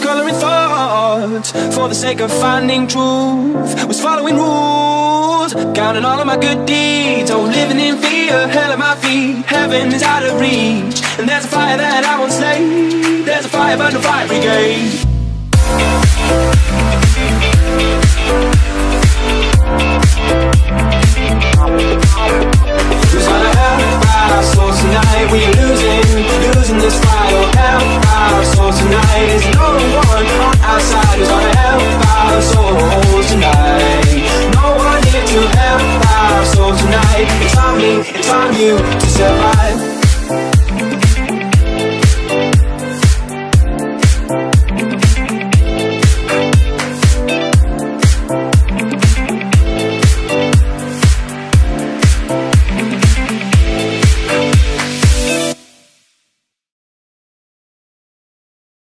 coloring thoughts for the sake of finding truth. Was following rules, counting all of my good deeds. Oh, living in fear, hell at my feet. Heaven is out of reach, and there's a fire that I won't slay. There's a fire, but no fire brigade. Who's gonna help our souls tonight? We are losing this fight. Oh, help our souls tonight. There's no one on our side who's gonna help our souls tonight. No one here to help our souls tonight. It's on me, it's on you to survive.